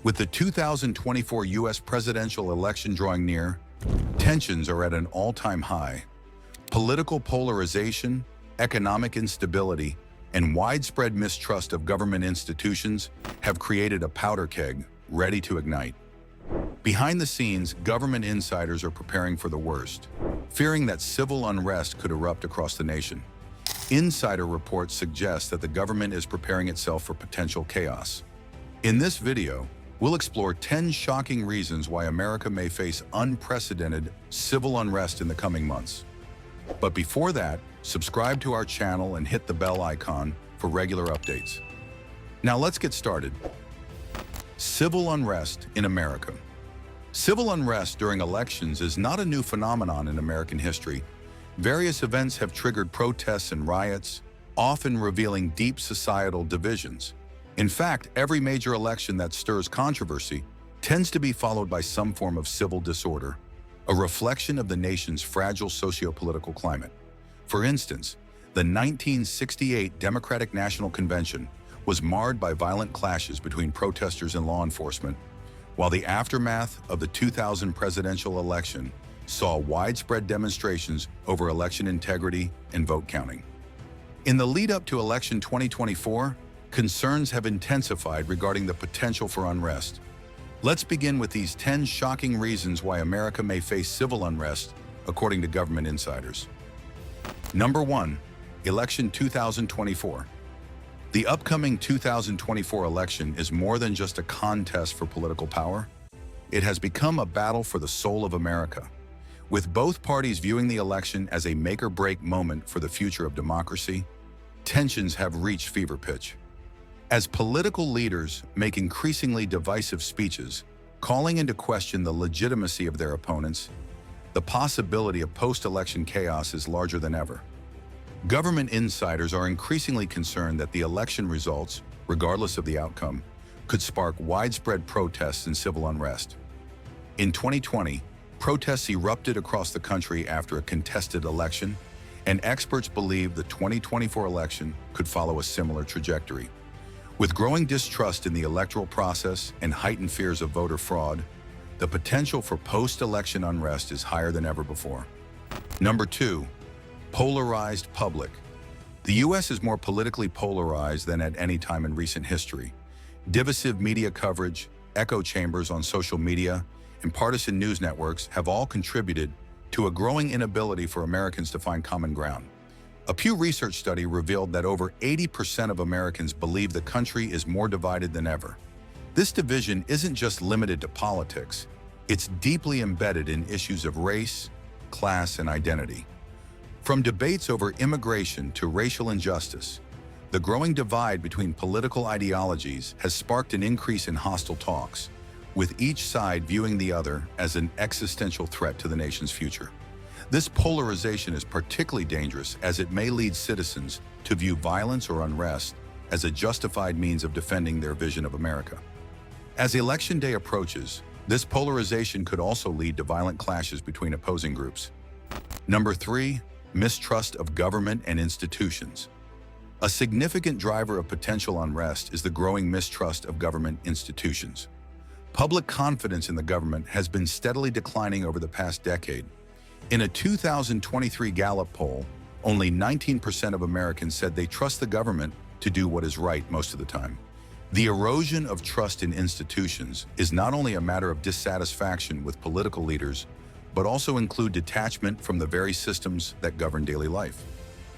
With the 2024 U.S. presidential election drawing near, tensions are at an all-time high. Political polarization, economic instability, and widespread mistrust of government institutions have created a powder keg ready to ignite. Behind the scenes, government insiders are preparing for the worst, fearing that civil unrest could erupt across the nation. Insider reports suggest that the government is preparing itself for potential chaos. In this video, we'll explore 10 shocking reasons why America may face unprecedented civil unrest in the coming months. But before that, subscribe to our channel and hit the bell icon for regular updates. Now let's get started. Civil unrest in America. Civil unrest during elections is not a new phenomenon in American history. Various events have triggered protests and riots, often revealing deep societal divisions. In fact, every major election that stirs controversy tends to be followed by some form of civil disorder, a reflection of the nation's fragile socio-political climate. For instance, the 1968 Democratic National Convention was marred by violent clashes between protesters and law enforcement, while the aftermath of the 2000 presidential election saw widespread demonstrations over election integrity and vote counting. In the lead-up to election 2024, concerns have intensified regarding the potential for unrest. Let's begin with these 10 shocking reasons why America may face civil unrest, according to government insiders. Number 1. Election 2024. The upcoming 2024 election is more than just a contest for political power. It has become a battle for the soul of America, with both parties viewing the election as a make-or-break moment for the future of democracy. Tensions have reached fever pitch. As political leaders make increasingly divisive speeches, calling into question the legitimacy of their opponents, the possibility of post-election chaos is larger than ever. Government insiders are increasingly concerned that the election results, regardless of the outcome, could spark widespread protests and civil unrest. In 2020, protests erupted across the country after a contested election, and experts believe the 2024 election could follow a similar trajectory. With growing distrust in the electoral process and heightened fears of voter fraud, the potential for post-election unrest is higher than ever before. Number 2. Polarized public. The U.S. is more politically polarized than at any time in recent history. Divisive media coverage, echo chambers on social media, and partisan news networks have all contributed to a growing inability for Americans to find common ground. A Pew Research study revealed that over 80% of Americans believe the country is more divided than ever. This division isn't just limited to politics, it's deeply embedded in issues of race, class, and identity. From debates over immigration to racial injustice, the growing divide between political ideologies has sparked an increase in hostile talks, with each side viewing the other as an existential threat to the nation's future. This polarization is particularly dangerous as it may lead citizens to view violence or unrest as a justified means of defending their vision of America. As Election Day approaches, this polarization could also lead to violent clashes between opposing groups. Number 3. Mistrust of government and institutions. A significant driver of potential unrest is the growing mistrust of government institutions. Public confidence in the government has been steadily declining over the past decade. In a 2023 Gallup poll, only 19% of Americans said they trust the government to do what is right most of the time. The erosion of trust in institutions is not only a matter of dissatisfaction with political leaders, but also include detachment from the very systems that govern daily life.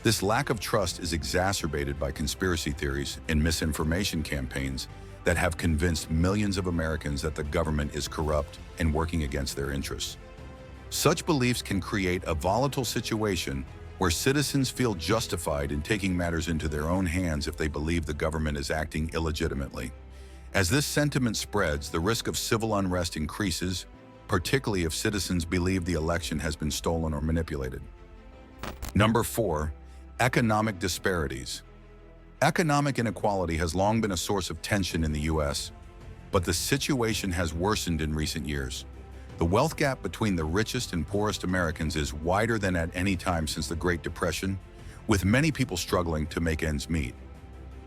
This lack of trust is exacerbated by conspiracy theories and misinformation campaigns that have convinced millions of Americans that the government is corrupt and working against their interests. Such beliefs can create a volatile situation where citizens feel justified in taking matters into their own hands if they believe the government is acting illegitimately. As this sentiment spreads, the risk of civil unrest increases, particularly if citizens believe the election has been stolen or manipulated. Number 4. Economic disparities. Economic inequality has long been a source of tension in the U.S., but the situation has worsened in recent years. The wealth gap between the richest and poorest Americans is wider than at any time since the Great Depression, with many people struggling to make ends meet.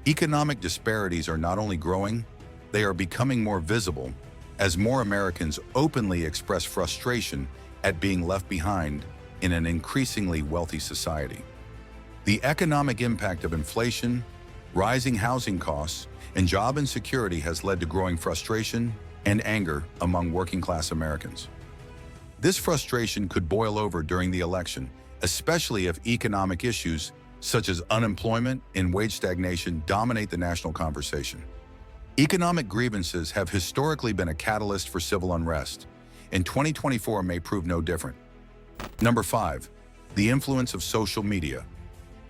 Economic disparities are not only growing, they are becoming more visible as more Americans openly express frustration at being left behind in an increasingly wealthy society. The economic impact of inflation, rising housing costs, and job insecurity has led to growing frustration and anger among working-class Americans. This frustration could boil over during the election, especially if economic issues such as unemployment and wage stagnation dominate the national conversation. Economic grievances have historically been a catalyst for civil unrest, and 2024 may prove no different. Number 5. The influence of social media.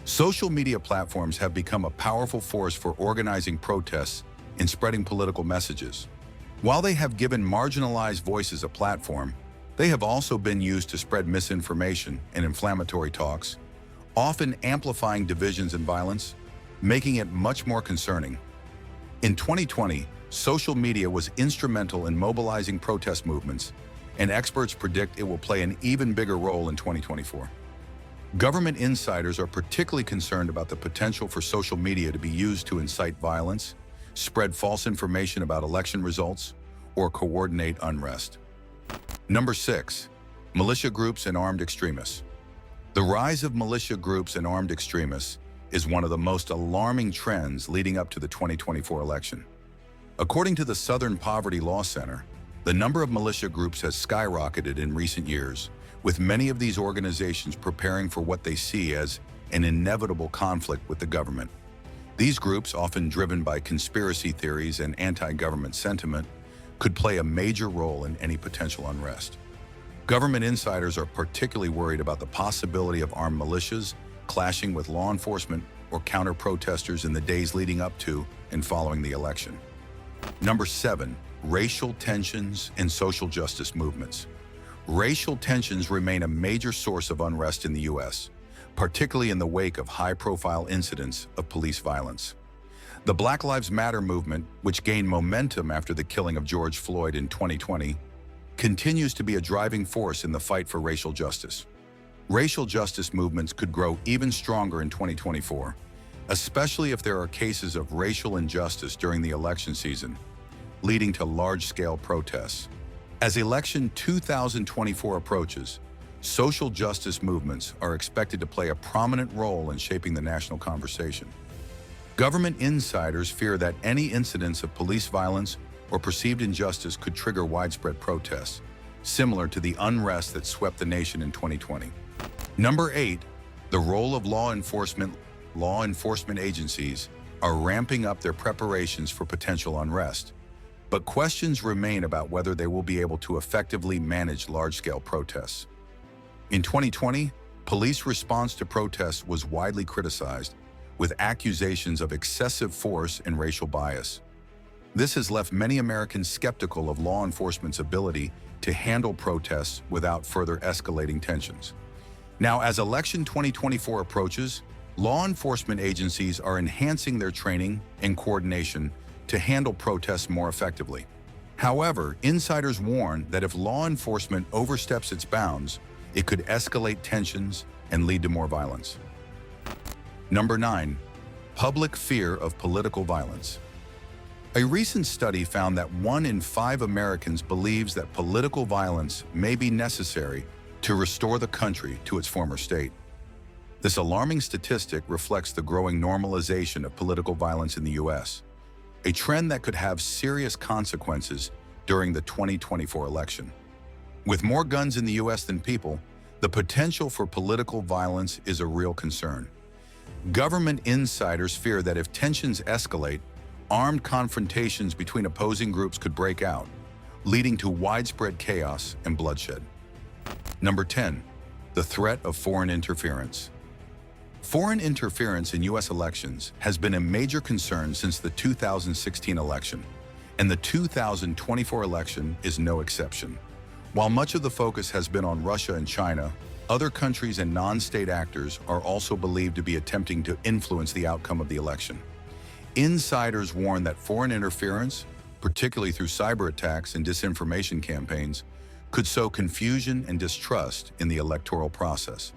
Social media platforms have become a powerful force for organizing protests and spreading political messages. While they have given marginalized voices a platform, they have also been used to spread misinformation and inflammatory talks, often amplifying divisions and violence, making it much more concerning. In 2020, social media was instrumental in mobilizing protest movements, and experts predict it will play an even bigger role in 2024. Government insiders are particularly concerned about the potential for social media to be used to incite violence, spread false information about election results, or coordinate unrest. Number 6. Militia groups and armed extremists. The rise of militia groups and armed extremists is one of the most alarming trends leading up to the 2024 election. According to the Southern Poverty Law Center, the number of militia groups has skyrocketed in recent years, with many of these organizations preparing for what they see as an inevitable conflict with the government. These groups, often driven by conspiracy theories and anti-government sentiment, could play a major role in any potential unrest. Government insiders are particularly worried about the possibility of armed militias clashing with law enforcement or counter-protesters in the days leading up to and following the election. Number 7. Racial tensions and social justice movements. Racial tensions remain a major source of unrest in the U.S., particularly in the wake of high-profile incidents of police violence. The Black Lives Matter movement, which gained momentum after the killing of George Floyd in 2020, continues to be a driving force in the fight for racial justice. Racial justice movements could grow even stronger in 2024, especially if there are cases of racial injustice during the election season, leading to large-scale protests. As election 2024 approaches, social justice movements are expected to play a prominent role in shaping the national conversation. Government insiders fear that any incidents of police violence or perceived injustice could trigger widespread protests, similar to the unrest that swept the nation in 2020. Number 8. The role of law enforcement. Law enforcement agencies are ramping up their preparations for potential unrest, but questions remain about whether they will be able to effectively manage large-scale protests. In 2020, police response to protests was widely criticized, with accusations of excessive force and racial bias. This has left many Americans skeptical of law enforcement's ability to handle protests without further escalating tensions. Now, as election 2024 approaches, law enforcement agencies are enhancing their training and coordination to handle protests more effectively. However, insiders warn that if law enforcement oversteps its bounds, it could escalate tensions and lead to more violence. Number 9. Public fear of political violence. A recent study found that 1 in 5 Americans believes that political violence may be necessary to restore the country to its former state. This alarming statistic reflects the growing normalization of political violence in the U.S., a trend that could have serious consequences during the 2024 election. With more guns in the U.S. than people, the potential for political violence is a real concern. Government insiders fear that if tensions escalate, armed confrontations between opposing groups could break out, leading to widespread chaos and bloodshed. Number 10. The threat of foreign interference. Foreign interference in U.S. elections has been a major concern since the 2016 election, and the 2024 election is no exception. While much of the focus has been on Russia and China, other countries and non-state actors are also believed to be attempting to influence the outcome of the election. Insiders warn that foreign interference, particularly through cyber attacks and disinformation campaigns, could sow confusion and distrust in the electoral process.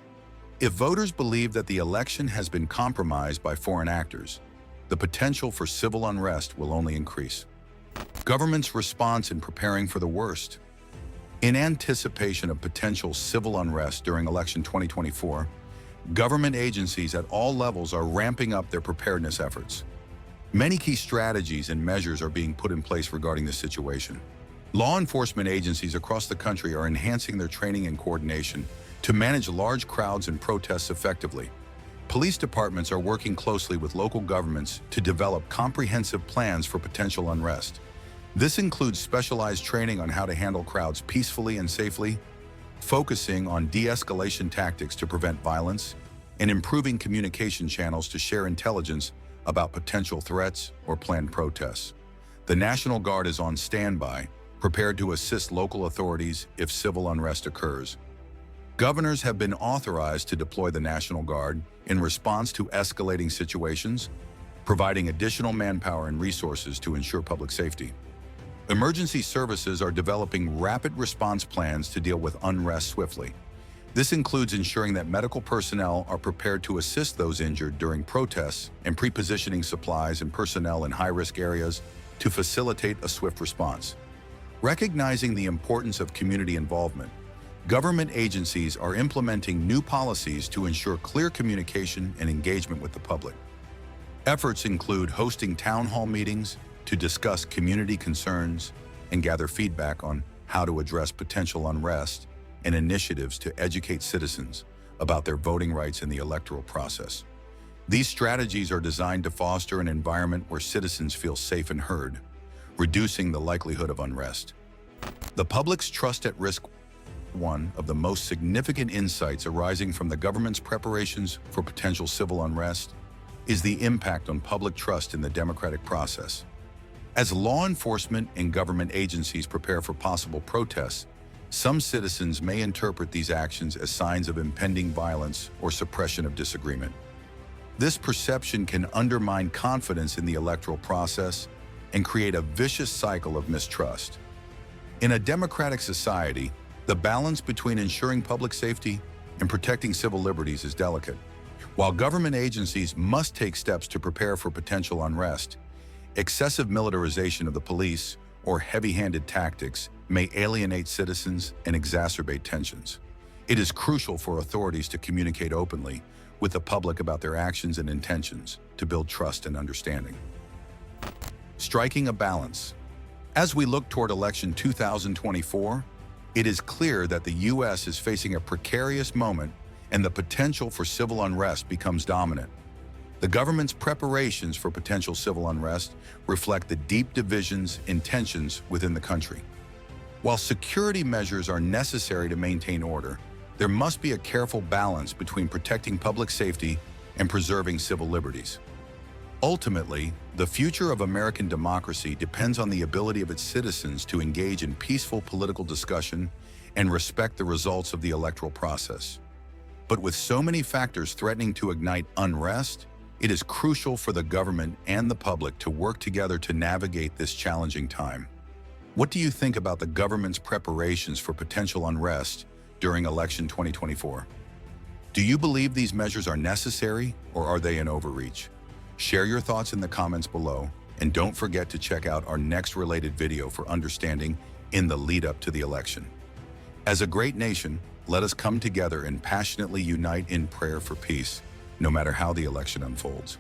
If voters believe that the election has been compromised by foreign actors, the potential for civil unrest will only increase. Government's response in preparing for the worst. In anticipation of potential civil unrest during election 2024, government agencies at all levels are ramping up their preparedness efforts. Many key strategies and measures are being put in place regarding this situation. Law enforcement agencies across the country are enhancing their training and coordination to manage large crowds and protests effectively. Police departments are working closely with local governments to develop comprehensive plans for potential unrest. This includes specialized training on how to handle crowds peacefully and safely, focusing on de-escalation tactics to prevent violence, and improving communication channels to share intelligence about potential threats or planned protests. The National Guard is on standby, prepared to assist local authorities if civil unrest occurs. Governors have been authorized to deploy the National Guard in response to escalating situations, providing additional manpower and resources to ensure public safety. Emergency services are developing rapid response plans to deal with unrest swiftly. This includes ensuring that medical personnel are prepared to assist those injured during protests and pre-positioning supplies and personnel in high-risk areas to facilitate a swift response. Recognizing the importance of community involvement, government agencies are implementing new policies to ensure clear communication and engagement with the public. Efforts include hosting town hall meetings to discuss community concerns and gather feedback on how to address potential unrest, and initiatives to educate citizens about their voting rights in the electoral process. These strategies are designed to foster an environment where citizens feel safe and heard, reducing the likelihood of unrest. The public's trust at risk. One of the most significant insights arising from the government's preparations for potential civil unrest is the impact on public trust in the democratic process. As law enforcement and government agencies prepare for possible protests, some citizens may interpret these actions as signs of impending violence or suppression of disagreement. This perception can undermine confidence in the electoral process and create a vicious cycle of mistrust. In a democratic society, the balance between ensuring public safety and protecting civil liberties is delicate. While government agencies must take steps to prepare for potential unrest, excessive militarization of the police or heavy-handed tactics may alienate citizens and exacerbate tensions. It is crucial for authorities to communicate openly with the public about their actions and intentions to build trust and understanding. Striking a balance. As we look toward election 2024, it is clear that the U.S. is facing a precarious moment and the potential for civil unrest becomes dominant. The government's preparations for potential civil unrest reflect the deep divisions and tensions within the country. While security measures are necessary to maintain order, there must be a careful balance between protecting public safety and preserving civil liberties. Ultimately, the future of American democracy depends on the ability of its citizens to engage in peaceful political discussion and respect the results of the electoral process. But with so many factors threatening to ignite unrest, it is crucial for the government and the public to work together to navigate this challenging time. What do you think about the government's preparations for potential unrest during election 2024? Do you believe these measures are necessary, or are they an overreach? Share your thoughts in the comments below, and don't forget to check out our next related video for understanding in the lead up to the election. As a great nation, let us come together and passionately unite in prayer for peace, no matter how the election unfolds.